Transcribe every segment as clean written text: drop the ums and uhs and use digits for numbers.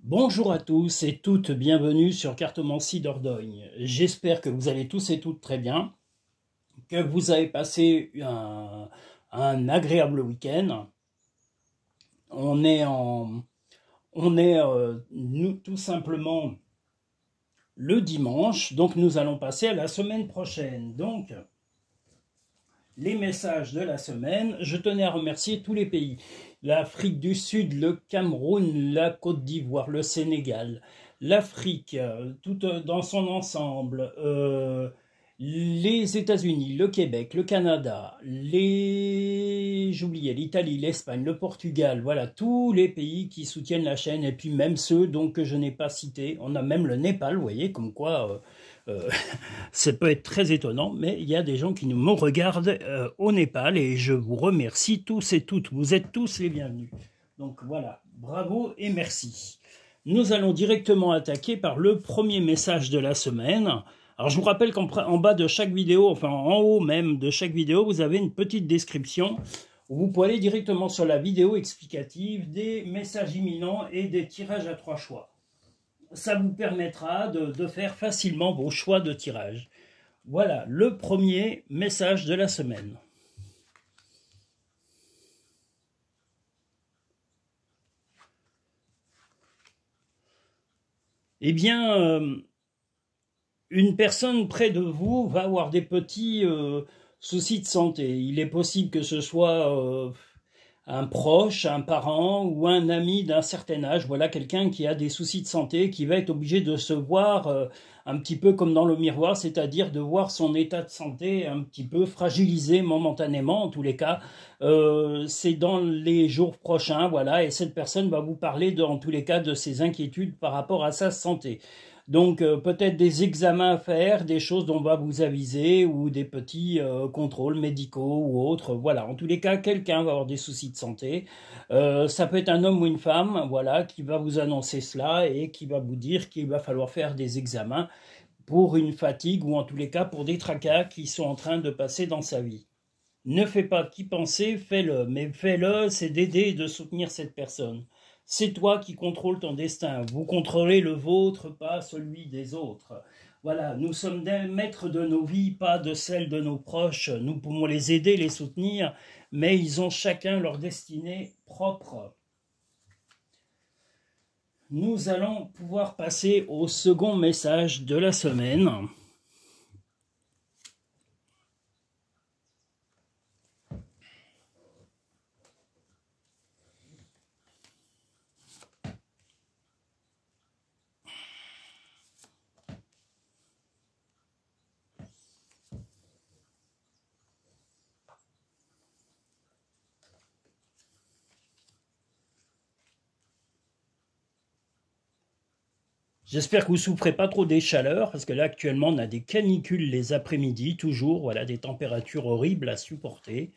Bonjour à tous et toutes, bienvenue sur Cartomancie Dordogne. J'espère que vous allez tous et toutes très bien, que vous avez passé un agréable week-end. Nous tout simplement le dimanche, donc nous allons passer à la semaine prochaine. Donc, les messages de la semaine, je tenais à remercier tous les pays. L'Afrique du Sud, le Cameroun, la Côte d'Ivoire, le Sénégal, l'Afrique, tout dans son ensemble, les États-Unis, le Québec, le Canada, j'oubliais, l'Italie, l'Espagne, le Portugal, voilà, tous les pays qui soutiennent la chaîne, et puis même ceux donc, que je n'ai pas cités. On a même le Népal, vous voyez, comme quoi... ça peut être très étonnant, mais il y a des gens qui me regardent au Népal et je vous remercie tous et toutes. Vous êtes tous les bienvenus. Donc voilà, bravo et merci. Nous allons directement attaquer par le premier message de la semaine. Alors je vous rappelle qu'en bas de chaque vidéo, enfin en haut même de chaque vidéo, vous avez une petite description où vous pouvez aller directement sur la vidéo explicative des messages imminents et des tirages à 3 choix. Ça vous permettra de faire facilement vos choix de tirage. Voilà le premier message de la semaine. Eh bien, une personne près de vous va avoir des petits soucis de santé. Il est possible que ce soit... un proche, un parent ou un ami d'un certain âge, voilà quelqu'un qui a des soucis de santé, qui va être obligé de se voir un petit peu comme dans le miroir, c'est-à-dire de voir son état de santé un petit peu fragilisé momentanément, en tous les cas. C'est dans les jours prochains, voilà, et cette personne va vous parler, en tous les cas, de ses inquiétudes par rapport à sa santé. Donc peut-être des examens à faire, des choses dont on va vous aviser ou des petits contrôles médicaux ou autres. Voilà, en tous les cas, quelqu'un va avoir des soucis de santé. Ça peut être un homme ou une femme, voilà, qui va vous annoncer cela et qui va vous dire qu'il va falloir faire des examens pour une fatigue ou en tous les cas pour des tracas qui sont en train de passer dans sa vie. Ne fais pas qu'y penser, fais-le. Mais fais-le, c'est d'aider et de soutenir cette personne. C'est toi qui contrôles ton destin. Vous contrôlez le vôtre, pas celui des autres. Voilà, nous sommes maîtres de nos vies, pas de celles de nos proches. Nous pouvons les aider, les soutenir, mais ils ont chacun leur destinée propre. Nous allons pouvoir passer au second message de la semaine. J'espère que vous ne souffrez pas trop des chaleurs, parce que là, actuellement, on a des canicules les après-midi, toujours, voilà, des températures horribles à supporter.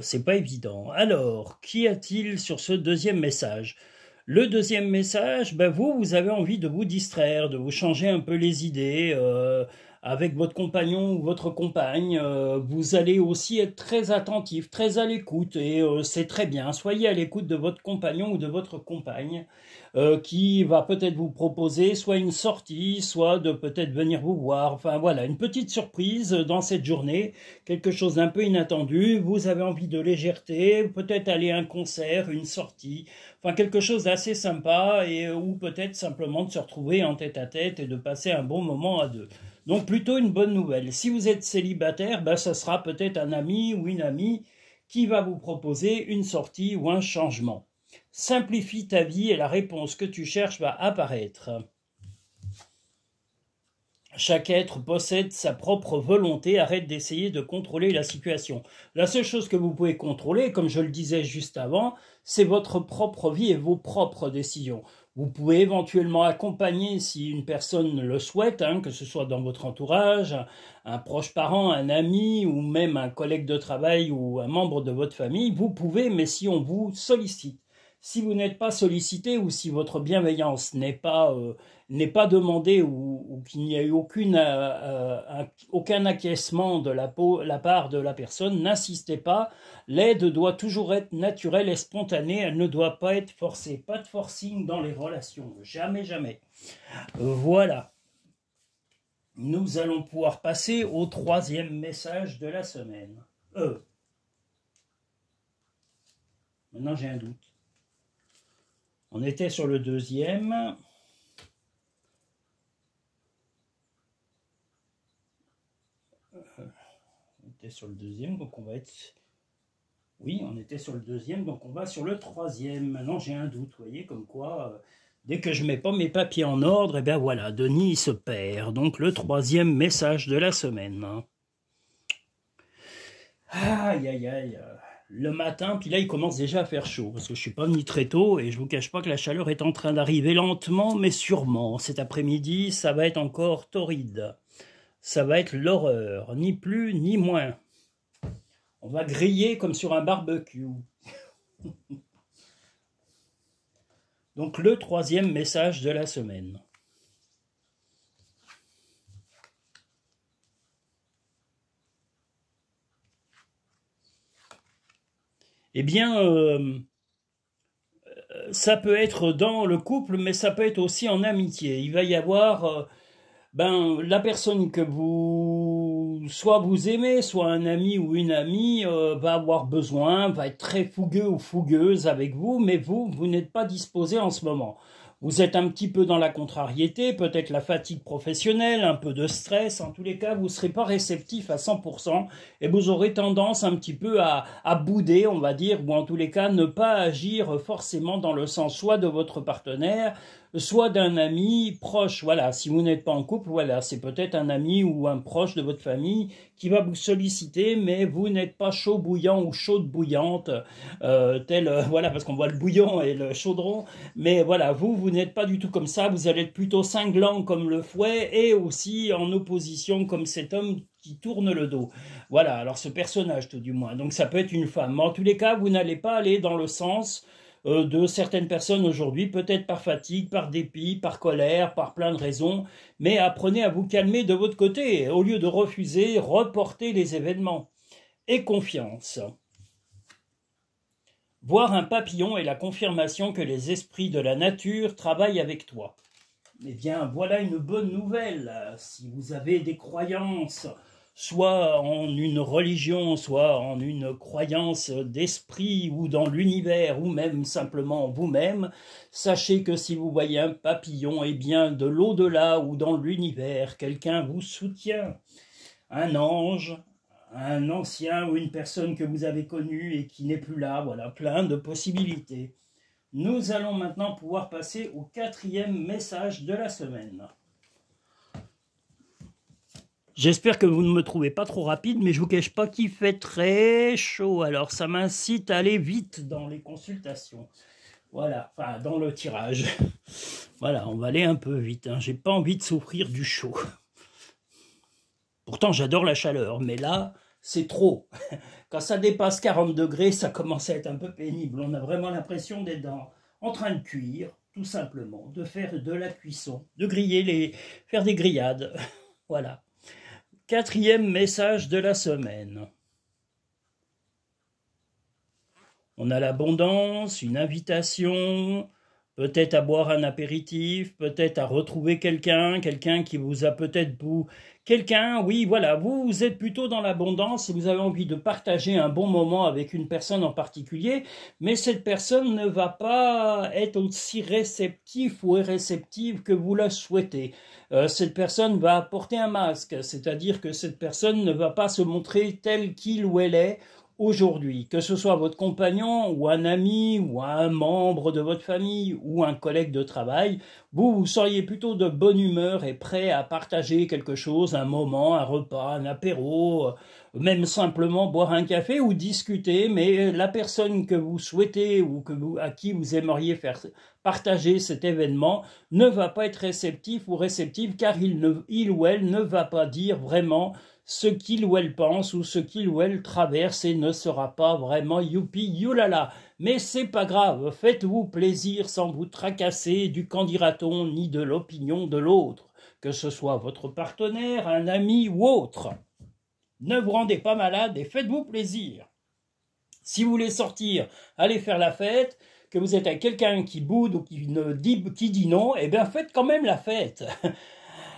C'est pas évident. Alors, qu'y a-t-il sur ce deuxième message? Le deuxième message, ben vous avez envie de vous distraire, de vous changer un peu les idées, avec votre compagnon ou votre compagne. Vous allez aussi être très attentif, très à l'écoute, et c'est très bien. Soyez à l'écoute de votre compagnon ou de votre compagne, qui va peut-être vous proposer soit une sortie, soit de peut-être venir vous voir. Enfin voilà, une petite surprise dans cette journée, quelque chose d'un peu inattendu. Vous avez envie de légèreté, peut-être aller à un concert, une sortie, enfin quelque chose d'assez sympa, et ou peut-être simplement de se retrouver en tête-à-tête et de passer un bon moment à deux. Donc plutôt une bonne nouvelle. Si vous êtes célibataire, ben, ça sera peut-être un ami ou une amie qui va vous proposer une sortie ou un changement. Simplifie ta vie et la réponse que tu cherches va apparaître. Chaque être possède sa propre volonté, arrête d'essayer de contrôler la situation. La seule chose que vous pouvez contrôler, comme je le disais juste avant, c'est votre propre vie et vos propres décisions. Vous pouvez éventuellement accompagner, si une personne le souhaite, que ce soit dans votre entourage, un proche parent, un ami ou même un collègue de travail ou un membre de votre famille, vous pouvez, mais si on vous sollicite. si vous n'êtes pas sollicité ou si votre bienveillance n'est pas demandée ou qu'il n'y a eu aucun acquiescement de la part de la personne, n'insistez pas. L'aide doit toujours être naturelle et spontanée, elle ne doit pas être forcée. Pas de forcing dans les relations, jamais, jamais. Voilà. Nous allons pouvoir passer au 3e message de la semaine. Maintenant j'ai un doute. On était sur le 2e. On était sur le 2e, donc on va être... Oui, on était sur le 2e, donc on va sur le 3e. Maintenant j'ai un doute, vous voyez, comme quoi... Dès que je ne mets pas mes papiers en ordre, et bien voilà, Denis se perd. Donc le 3e message de la semaine. Aïe, aïe, aïe. Le matin, puis là il commence déjà à faire chaud, parce que je ne suis pas venu très tôt, et je ne vous cache pas que la chaleur est en train d'arriver lentement, mais sûrement. Cet après-midi, ça va être encore torride. Ça va être l'horreur, ni plus ni moins. On va griller comme sur un barbecue. Donc le 3e message de la semaine. Eh bien, ça peut être dans le couple, mais ça peut être aussi en amitié. Il va y avoir la personne que soit vous aimez, soit un ami ou une amie, va avoir besoin, va être très fougueux ou fougueuse avec vous, mais vous n'êtes pas disposé en ce moment. Vous êtes un petit peu dans la contrariété, peut-être la fatigue professionnelle, un peu de stress. En tous les cas, vous ne serez pas réceptif à 100% et vous aurez tendance un petit peu à bouder, on va dire, ou en tous les cas, ne pas agir forcément dans le sens soit de votre partenaire, soit d'un ami proche. Voilà, si vous n'êtes pas en couple, voilà, c'est peut-être un ami ou un proche de votre famille qui va vous solliciter, mais vous n'êtes pas chaud bouillant ou chaude bouillante, voilà, parce qu'on voit le bouillon et le chaudron, mais voilà, vous n'êtes pas du tout comme ça, vous allez être plutôt cinglant comme le fouet et aussi en opposition comme cet homme qui tourne le dos. Voilà, alors ce personnage tout du moins, donc ça peut être une femme, mais en tous les cas, vous n'allez pas aller dans le sens de certaines personnes aujourd'hui, peut-être par fatigue, par dépit, par colère, par plein de raisons, mais apprenez à vous calmer de votre côté, au lieu de refuser, reportez les événements. Et confiance. Voir un papillon est la confirmation que les esprits de la nature travaillent avec toi. Eh bien, voilà une bonne nouvelle. Si vous avez des croyances, soit en une religion, soit en une croyance d'esprit ou dans l'univers, ou même simplement vous-même, sachez que si vous voyez un papillon, eh bien, de l'au-delà ou dans l'univers, quelqu'un vous soutient. Un ange, un ancien ou une personne que vous avez connue et qui n'est plus là, voilà, plein de possibilités. Nous allons maintenant pouvoir passer au 4e message de la semaine. J'espère que vous ne me trouvez pas trop rapide, mais je ne vous cache pas qu'il fait très chaud, alors ça m'incite à aller vite dans les consultations. Voilà, enfin dans le tirage. Voilà, on va aller un peu vite, hein. J'ai pas envie de souffrir du chaud. Pourtant j'adore la chaleur, mais là, c'est trop. Quand ça dépasse 40 degrés, ça commence à être un peu pénible. On a vraiment l'impression d'être en train de cuire, tout simplement, de faire de la cuisson, de griller, faire des grillades. Voilà. 4e message de la semaine. On a l'abondance, une invitation, peut-être à boire un apéritif, peut-être à retrouver quelqu'un qui vous a peut-être... oui, voilà, vous êtes plutôt dans l'abondance et vous avez envie de partager un bon moment avec une personne en particulier, mais cette personne ne va pas être aussi réceptive ou réceptive que vous la souhaitez. Cette personne va porter un masque, c'est-à-dire que cette personne ne va pas se montrer telle qu'il ou elle est aujourd'hui, que ce soit votre compagnon ou un ami ou un membre de votre famille ou un collègue de travail, vous seriez plutôt de bonne humeur et prêt à partager quelque chose, un moment, un repas, un apéro, même simplement boire un café ou discuter, mais la personne que vous souhaitez ou à qui vous aimeriez faire partager cet événement ne va pas être réceptif ou réceptive car il ou elle ne va pas dire vraiment ce qu'il ou elle pense ou ce qu'il ou elle traverse et ne sera pas vraiment youpi youlala. Mais c'est pas grave, faites-vous plaisir sans vous tracasser du qu'en dira-t-on ni de l'opinion de l'autre, que ce soit votre partenaire, un ami ou autre. Ne vous rendez pas malade et faites-vous plaisir. Si vous voulez sortir, aller faire la fête, que vous êtes avec quelqu'un qui boude ou qui dit non, eh bien faites quand même la fête.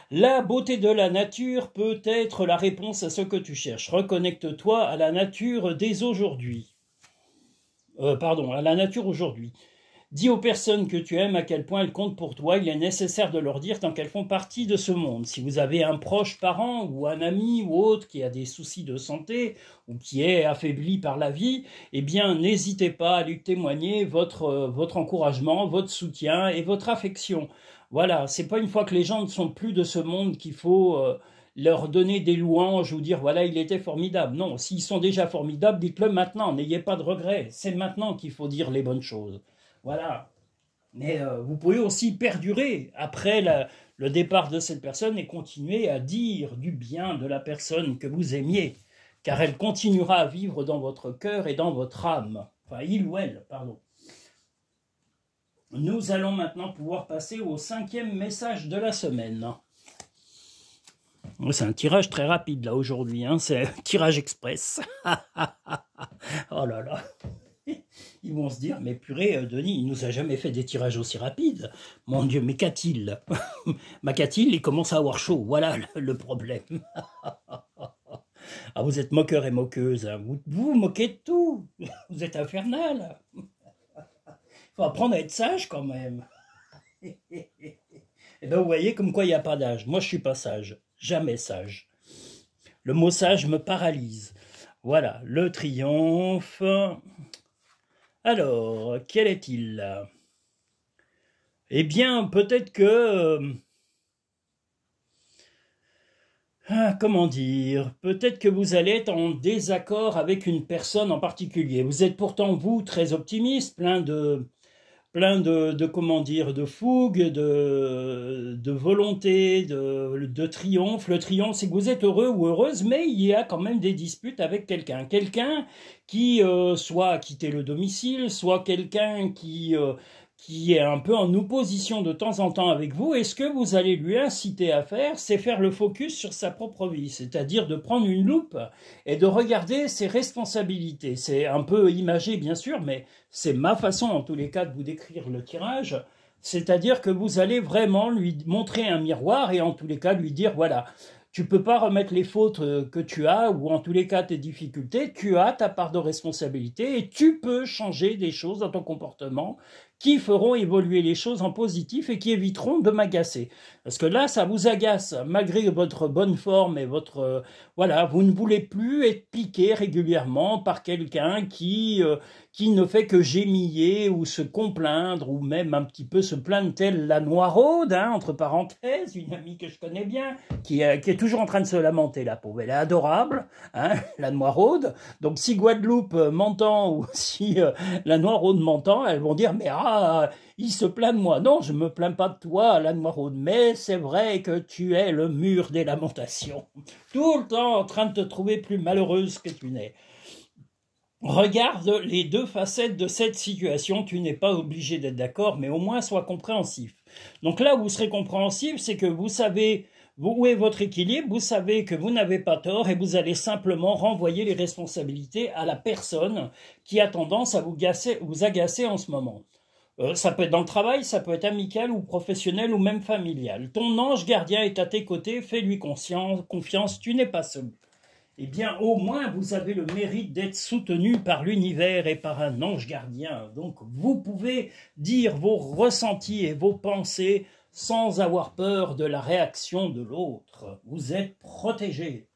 La beauté de la nature peut être la réponse à ce que tu cherches. Reconnecte-toi à la nature dès aujourd'hui. À la nature aujourd'hui. Dis aux personnes que tu aimes à quel point elles comptent pour toi. Il est nécessaire de leur dire tant qu'elles font partie de ce monde. Si vous avez un proche parent ou un ami ou autre qui a des soucis de santé ou qui est affaibli par la vie, eh bien n'hésitez pas à lui témoigner votre encouragement, votre soutien et votre affection. Voilà, c'est pas une fois que les gens ne sont plus de ce monde qu'il faut leur donner des louanges ou dire voilà il était formidable. Non, s'ils sont déjà formidables, dites-le maintenant, n'ayez pas de regrets. C'est maintenant qu'il faut dire les bonnes choses. Voilà. Mais vous pouvez aussi perdurer après le départ de cette personne et continuer à dire du bien de la personne que vous aimiez, car elle continuera à vivre dans votre cœur et dans votre âme. Enfin, il ou elle, pardon. Nous allons maintenant pouvoir passer au 5e message de la semaine. C'est un tirage très rapide là aujourd'hui, hein. C'est un tirage express. Oh là là. Ils vont se dire, mais purée, Denis, il nous a jamais fait des tirages aussi rapides. Mon Dieu, mais qu'a-t-il? Bah, qu'a-t-il? Il commence à avoir chaud. Voilà le problème. Ah, vous êtes moqueur et moqueuse. Hein. Vous moquez de tout. Vous êtes infernal. Il faut apprendre à être sage quand même. Et bien, vous voyez comme quoi il n'y a pas d'âge. Moi, je suis pas sage. Jamais sage. Le mot sage me paralyse. Voilà, le triomphe. Alors, quel est-il? Eh bien, peut-être que... comment dire? Peut-être que vous allez être en désaccord avec une personne en particulier. Vous êtes pourtant, vous, très optimiste, plein de comment dire, de fougue, de volonté, de triomphe. Le triomphe, c'est que vous êtes heureux ou heureuse, mais il y a quand même des disputes avec quelqu'un. Quelqu'un qui soit a quitté le domicile, soit quelqu'un qui est un peu en opposition de temps en temps avec vous, et ce que vous allez lui inciter à faire, c'est faire le focus sur sa propre vie, c'est-à-dire de prendre une loupe et de regarder ses responsabilités. C'est un peu imagé, bien sûr, mais c'est ma façon, en tous les cas, de vous décrire le tirage, c'est-à-dire que vous allez vraiment lui montrer un miroir et en tous les cas lui dire, voilà, tu peux pas remettre les fautes que tu as, ou en tous les cas tes difficultés, tu as ta part de responsabilité et tu peux changer des choses dans ton comportement qui feront évoluer les choses en positif et qui éviteront de m'agacer. Parce que là, ça vous agace, malgré votre bonne forme et votre... voilà, vous ne voulez plus être piqué régulièrement par quelqu'un qui ne fait que gémiller ou se complaindre, ou même un petit peu se plaindre telle la Noiraude, hein, entre parenthèses, une amie que je connais bien, qui est toujours en train de se lamenter, la pauvre. Elle est adorable, hein, la Noiraude. Donc si Guadeloupe m'entend, ou si la Noiraude m'entend, elles vont dire, mais il se plaint de moi. Non, je ne me plains pas de toi, la Noiraude, mais c'est vrai que tu es le mur des lamentations. Tout le temps en train de te trouver plus malheureuse que tu n'es. Regarde les deux facettes de cette situation, tu n'es pas obligé d'être d'accord, mais au moins sois compréhensif. Donc là où vous serez compréhensif, c'est que vous savez où est votre équilibre, vous savez que vous n'avez pas tort et vous allez simplement renvoyer les responsabilités à la personne qui a tendance à vous agacer en ce moment. Ça peut être dans le travail, ça peut être amical ou professionnel ou même familial. Ton ange gardien est à tes côtés, fais-lui confiance, tu n'es pas seul. Eh bien, au moins, vous avez le mérite d'être soutenu par l'univers et par un ange gardien. Donc, vous pouvez dire vos ressentis et vos pensées sans avoir peur de la réaction de l'autre. Vous êtes protégé.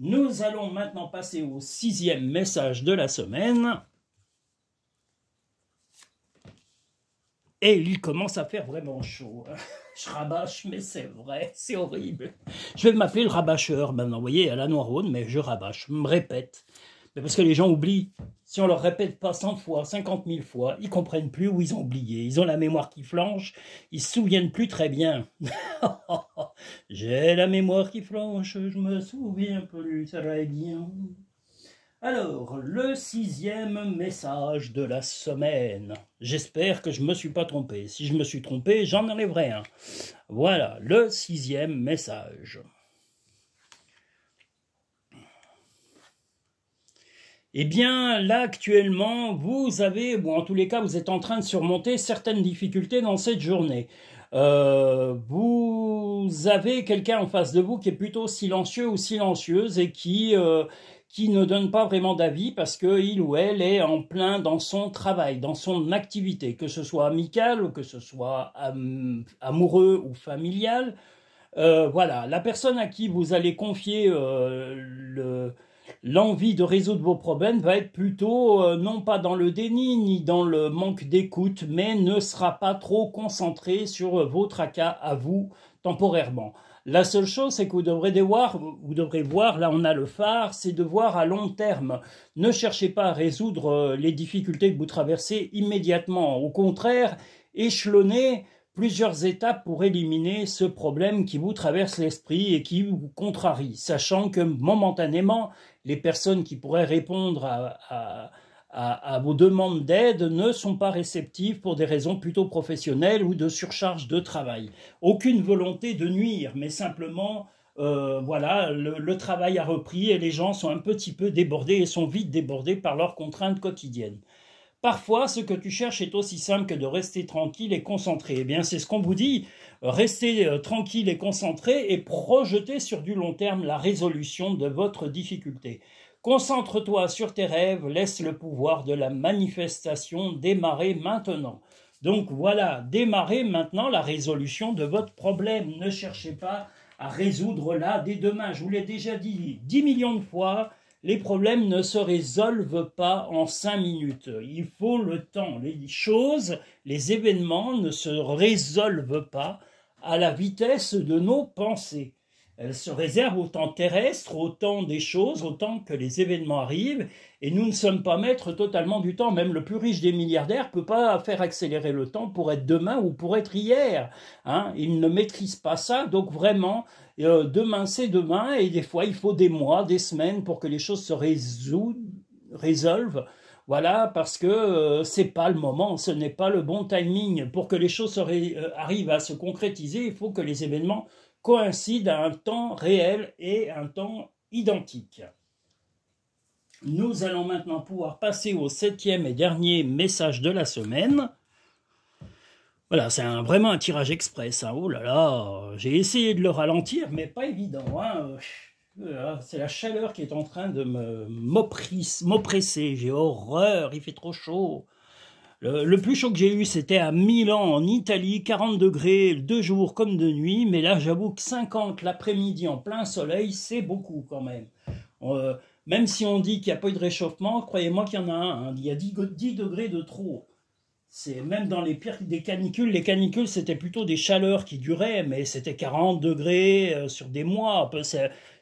Nous allons maintenant passer au 6e message de la semaine. Et il commence à faire vraiment chaud. Je rabâche, mais c'est vrai, c'est horrible. Je vais m'appeler le rabâcheur maintenant, vous voyez, à la Noiraude, mais je rabâche, je me répète. Mais parce que les gens oublient. Si on leur répète pas 100 fois, 50 000 fois, ils comprennent plus où ils ont oublié. Ils ont la mémoire qui flanche, ils se souviennent plus très bien. J'ai la mémoire qui flanche, je me souviens plus très bien. Alors, le 6e message de la semaine. J'espère que je ne me suis pas trompé. Si je me suis trompé, j'en enlèverai un. Voilà, le 6e message. Eh bien, là, actuellement, vous avez, ou en tous les cas, vous êtes en train de surmonter certaines difficultés dans cette journée. Vous avez quelqu'un en face de vous qui est plutôt silencieux ou silencieuse et qui ne donne pas vraiment d'avis parce qu'il ou elle est en plein dans son travail, dans son activité, que ce soit amical ou que ce soit amoureux ou familial. Voilà, la personne à qui vous allez confier l'envie de résoudre vos problèmes va être plutôt non pas dans le déni ni dans le manque d'écoute, mais ne sera pas trop concentré sur vos tracas à vous temporairement. La seule chose, c'est que vous devrez voir, là on a le phare, c'est de voir à long terme. Ne cherchez pas à résoudre les difficultés que vous traversez immédiatement. Au contraire, échelonnez plusieurs étapes pour éliminer ce problème qui vous traverse l'esprit et qui vous contrarie, sachant que momentanément, les personnes qui pourraient répondre à vos demandes d'aide ne sont pas réceptives pour des raisons plutôt professionnelles ou de surcharge de travail. Aucune volonté de nuire, mais simplement, voilà, le travail a repris et les gens sont un petit peu débordés et sont vite débordés par leurs contraintes quotidiennes. Parfois, ce que tu cherches est aussi simple que de rester tranquille et concentré. Eh bien, c'est ce qu'on vous dit. Restez tranquille et concentré et projetez sur du long terme la résolution de votre difficulté. Concentre-toi sur tes rêves, laisse le pouvoir de la manifestation démarrer maintenant. Donc voilà, démarrez maintenant la résolution de votre problème. Ne cherchez pas à résoudre là dès demain. Je vous l'ai déjà dit 10 millions de fois. Les problèmes ne se résolvent pas en 5 minutes. Il faut le temps. Les choses, les événements ne se résolvent pas à la vitesse de nos pensées. Elles se réservent au temps terrestre, au temps des choses, au temps que les événements arrivent, et nous ne sommes pas maîtres totalement du temps. Même le plus riche des milliardaires ne peut pas faire accélérer le temps pour être demain ou pour être hier. Hein, il ne maîtrise pas ça, donc vraiment, demain c'est demain, et des fois il faut des mois, des semaines pour que les choses se résolvent. Voilà, parce que c'est pas le moment, ce n'est pas le bon timing. Pour que les choses arrivent à se concrétiser, il faut que les événements coïncident à un temps réel et un temps identique. Nous allons maintenant pouvoir passer au 7e et dernier message de la semaine. Voilà, c'est vraiment un tirage express. Hein. Oh là là, j'ai essayé de le ralentir, mais pas évident. Hein. C'est la chaleur qui est en train de m'oppresser. J'ai horreur, il fait trop chaud. Le plus chaud que j'ai eu, c'était à Milan, en Italie, 40 degrés, 2 jours comme de nuit. Mais là, j'avoue que 50 l'après-midi en plein soleil, c'est beaucoup quand même. Même si on dit qu'il n'y a pas eu de réchauffement, croyez-moi qu'il y en a un. Hein. Il y a 10 degrés de trop. C'est même dans les pires des canicules. Les canicules, c'était plutôt des chaleurs qui duraient, mais c'était 40 degrés sur des mois.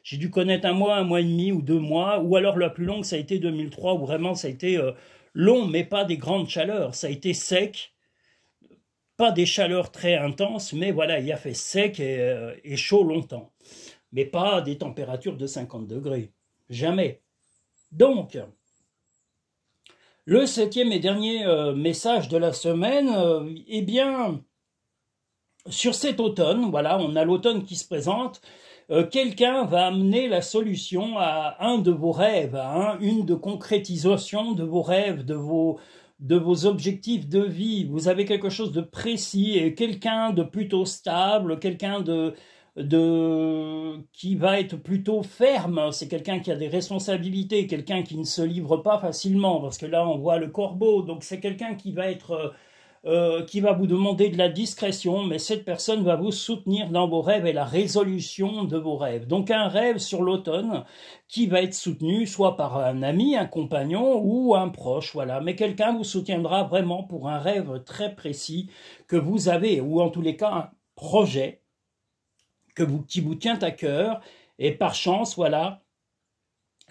J'ai dû connaître un mois et demi ou 2 mois, ou alors la plus longue, ça a été 2003, où vraiment ça a été long, mais pas des grandes chaleurs. Ça a été sec, pas des chaleurs très intenses, mais voilà, il a fait sec et chaud longtemps. Mais pas des températures de 50 degrés. Jamais. Donc, le 7e et dernier message de la semaine, eh bien, sur cet automne, voilà, on a l'automne qui se présente, quelqu'un va amener la solution à un de vos rêves, à une de concrétisation de vos rêves, de vos objectifs de vie. Vous avez quelque chose de précis et quelqu'un de plutôt stable, quelqu'un qui va être plutôt ferme, c'est quelqu'un qui a des responsabilités, quelqu'un qui ne se livre pas facilement, parce que là on voit le corbeau, donc c'est quelqu'un qui va être qui va vous demander de la discrétion, mais cette personne va vous soutenir dans vos rêves et la résolution de vos rêves. Donc un rêve sur l'automne qui va être soutenu soit par un ami, un compagnon ou un proche, voilà. Mais quelqu'un vous soutiendra vraiment pour un rêve très précis que vous avez, ou en tous les cas un projet qui vous tient à cœur, et par chance, voilà,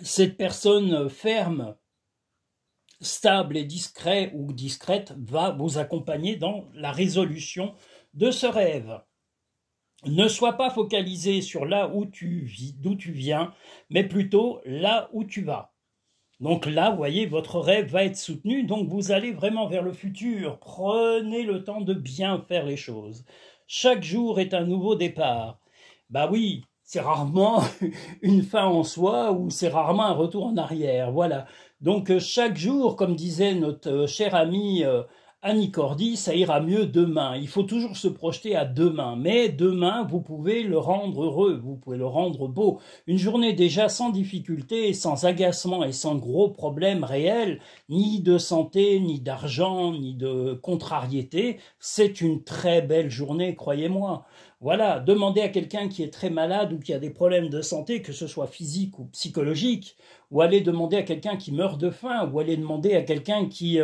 cette personne ferme, stable et discret ou discrète va vous accompagner dans la résolution de ce rêve. Ne sois pas focalisé sur là où tu vis, d'où tu viens, mais plutôt là où tu vas. Donc là, vous voyez, votre rêve va être soutenu, donc vous allez vraiment vers le futur. Prenez le temps de bien faire les choses. Chaque jour est un nouveau départ. Bah oui, c'est rarement une fin en soi ou c'est rarement un retour en arrière. Voilà. Donc chaque jour, comme disait notre cher ami Annie Cordy, ça ira mieux demain. Il faut toujours se projeter à demain. Mais demain, vous pouvez le rendre heureux, vous pouvez le rendre beau. Une journée déjà sans difficulté, sans agacement et sans gros problèmes réels, ni de santé, ni d'argent, ni de contrariété, c'est une très belle journée, croyez-moi. Voilà, demandez à quelqu'un qui est très malade ou qui a des problèmes de santé, que ce soit physique ou psychologique, ou allez demander à quelqu'un qui meurt de faim, ou allez demander à quelqu'un qui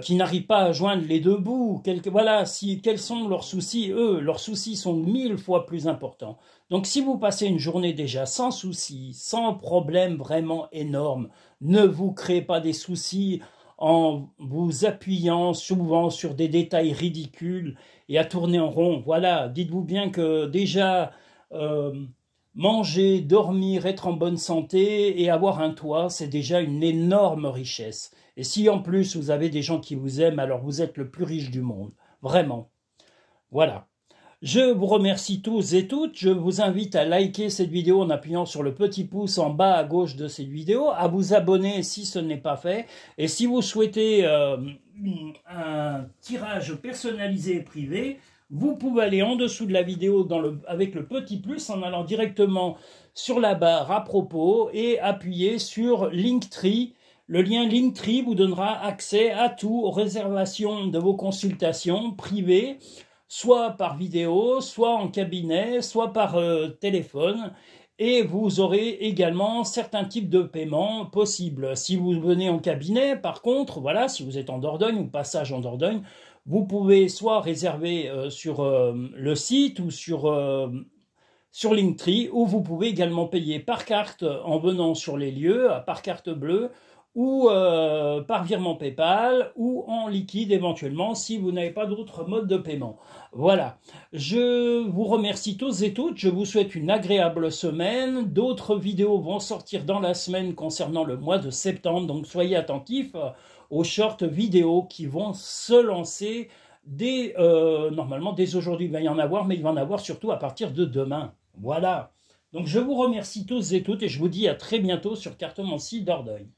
n'arrive pas à joindre les deux bouts. Voilà, quels sont leurs soucis? Eux, leurs soucis sont 1000 fois plus importants. Donc si vous passez une journée déjà sans soucis, sans problème vraiment énorme, ne vous créez pas des soucis en vous appuyant souvent sur des détails ridicules et à tourner en rond. Voilà, dites-vous bien que déjà, manger, dormir, être en bonne santé et avoir un toit, c'est déjà une énorme richesse. Et si en plus vous avez des gens qui vous aiment, alors vous êtes le plus riche du monde. Vraiment. Voilà. Je vous remercie tous et toutes. Je vous invite à liker cette vidéo en appuyant sur le petit pouce en bas à gauche de cette vidéo, à vous abonner si ce n'est pas fait. Et si vous souhaitez un tirage personnalisé et privé, vous pouvez aller en dessous de la vidéo avec le petit plus en allant directement sur la barre à propos et appuyer sur Linktree. Le lien Linktree vous donnera accès à tout, aux réservations de vos consultations privées, soit par vidéo, soit en cabinet, soit par téléphone. Et vous aurez également certains types de paiements possibles. Si vous venez en cabinet, par contre, voilà, si vous êtes en Dordogne ou passage en Dordogne, vous pouvez soit réserver sur le site ou sur Linktree, ou vous pouvez également payer par carte en venant sur les lieux, par carte bleue, ou par virement PayPal, ou en liquide éventuellement, si vous n'avez pas d'autre mode de paiement. Voilà, je vous remercie tous et toutes, je vous souhaite une agréable semaine. D'autres vidéos vont sortir dans la semaine concernant le mois de septembre, donc soyez attentifs aux shorts vidéos qui vont se lancer normalement dès aujourd'hui. Il va y en avoir, mais il va en avoir surtout à partir de demain. Voilà. Donc je vous remercie tous et toutes et je vous dis à très bientôt sur Cartomancie Dordogne.